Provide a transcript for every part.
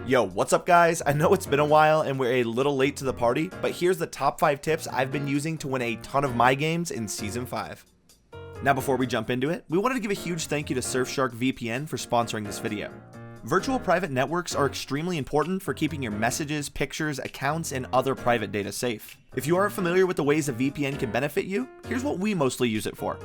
Yo, what's up guys? I know it's been a while and we're a little late to the party, but here's the top 5 tips I've been using to win a ton of my games in Season 5. Now before we jump into it, we wanted to give a huge thank you to Surfshark VPN for sponsoring this video. Virtual private networks are extremely important for keeping your messages, pictures, accounts, and other private data safe. If you aren't familiar with the ways a VPN can benefit you, here's what we mostly use it for.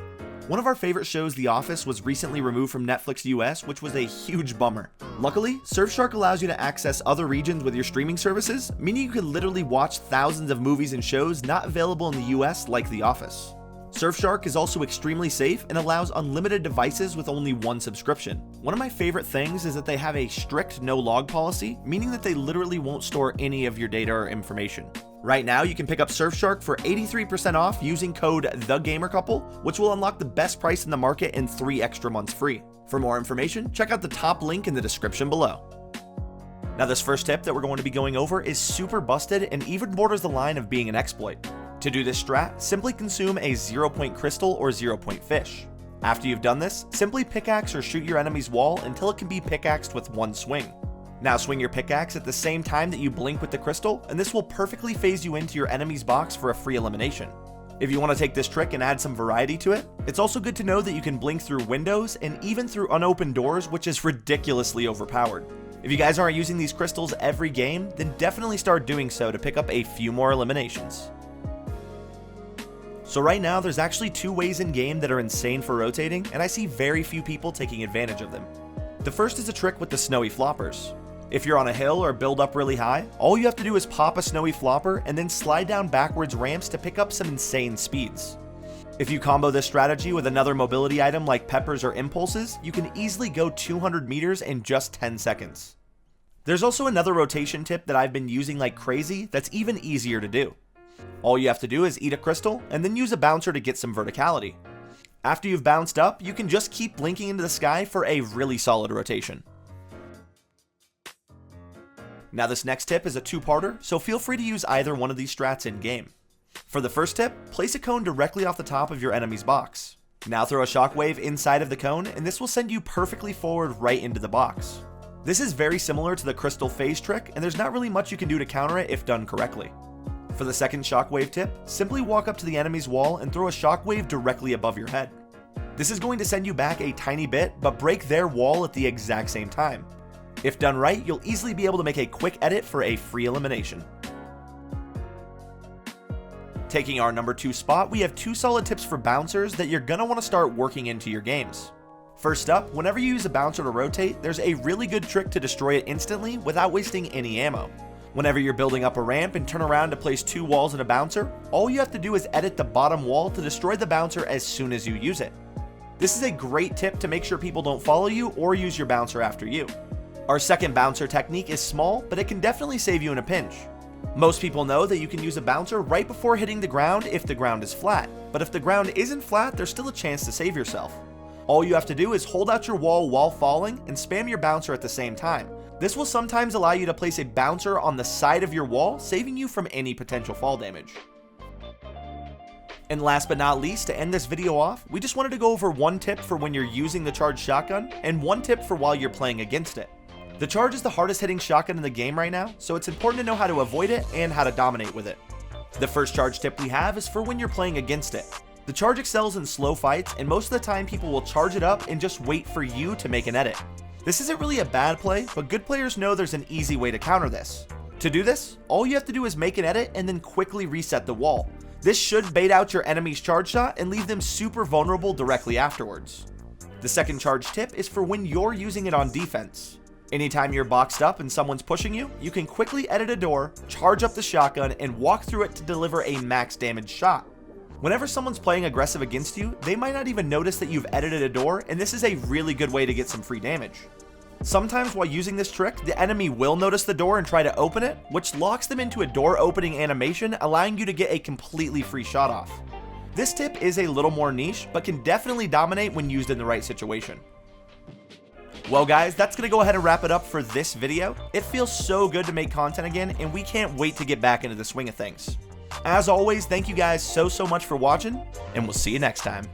One of our favorite shows, The Office, was recently removed from Netflix US, which was a huge bummer. Luckily, Surfshark allows you to access other regions with your streaming services, meaning you can literally watch thousands of movies and shows not available in the US like The Office. Surfshark is also extremely safe and allows unlimited devices with only one subscription. One of my favorite things is that they have a strict no-log policy, meaning that they literally won't store any of your data or information. Right now, you can pick up Surfshark for 83% off using code TheGamerCouple, which will unlock the best price in the market and 3 extra months free. For more information, check out the top link in the description below. Now this first tip that we're going to be going over is super busted and even borders the line of being an exploit. To do this strat, simply consume a 0-point crystal or 0-point fish. After you've done this, simply pickaxe or shoot your enemy's wall until it can be pickaxed with one swing. Now swing your pickaxe at the same time that you blink with the crystal, and this will perfectly phase you into your enemy's box for a free elimination. If you want to take this trick and add some variety to it, it's also good to know that you can blink through windows and even through unopened doors, which is ridiculously overpowered. If you guys aren't using these crystals every game, then definitely start doing so to pick up a few more eliminations. So right now, there's actually 2 ways in game that are insane for rotating, and I see very few people taking advantage of them. The first is a trick with the snowy floppers. If you're on a hill or build up really high, all you have to do is pop a snowy flopper and then slide down backwards ramps to pick up some insane speeds. If you combo this strategy with another mobility item like peppers or impulses, you can easily go 200 meters in just 10 seconds. There's also another rotation tip that I've been using like crazy that's even easier to do. All you have to do is eat a crystal and then use a bouncer to get some verticality. After you've bounced up, you can just keep blinking into the sky for a really solid rotation. Now this next tip is a 2-parter, so feel free to use either one of these strats in game. For the first tip, place a cone directly off the top of your enemy's box. Now throw a shockwave inside of the cone, and this will send you perfectly forward right into the box. This is very similar to the crystal phase trick, and there's not really much you can do to counter it if done correctly. For the second shockwave tip, simply walk up to the enemy's wall and throw a shockwave directly above your head. This is going to send you back a tiny bit, but break their wall at the exact same time. If done right, you'll easily be able to make a quick edit for a free elimination. Taking our number 2 spot, we have 2 solid tips for bouncers that you're gonna want to start working into your games. First up, whenever you use a bouncer to rotate, there's a really good trick to destroy it instantly without wasting any ammo. Whenever you're building up a ramp and turn around to place 2 walls and a bouncer, all you have to do is edit the bottom wall to destroy the bouncer as soon as you use it. This is a great tip to make sure people don't follow you or use your bouncer after you. Our second bouncer technique is small, but it can definitely save you in a pinch. Most people know that you can use a bouncer right before hitting the ground if the ground is flat, but if the ground isn't flat, there's still a chance to save yourself. All you have to do is hold out your wall while falling and spam your bouncer at the same time. This will sometimes allow you to place a bouncer on the side of your wall, saving you from any potential fall damage. And last but not least, to end this video off, we just wanted to go over 1 tip for when you're using the charged shotgun and 1 tip for while you're playing against it. The charge is the hardest hitting shotgun in the game right now, so it's important to know how to avoid it and how to dominate with it. The first charge tip we have is for when you're playing against it. The charge excels in slow fights, and most of the time people will charge it up and just wait for you to make an edit. This isn't really a bad play, but good players know there's an easy way to counter this. To do this, all you have to do is make an edit and then quickly reset the wall. This should bait out your enemy's charge shot and leave them super vulnerable directly afterwards. The second charge tip is for when you're using it on defense. Anytime you're boxed up and someone's pushing you, you can quickly edit a door, charge up the shotgun, and walk through it to deliver a max damage shot. Whenever someone's playing aggressive against you, they might not even notice that you've edited a door, and this is a really good way to get some free damage. Sometimes while using this trick, the enemy will notice the door and try to open it, which locks them into a door opening animation, allowing you to get a completely free shot off. This tip is a little more niche, but can definitely dominate when used in the right situation. Well guys, that's going to go ahead and wrap it up for this video. It feels so good to make content again, and we can't wait to get back into the swing of things. As always, thank you guys so much for watching, and we'll see you next time.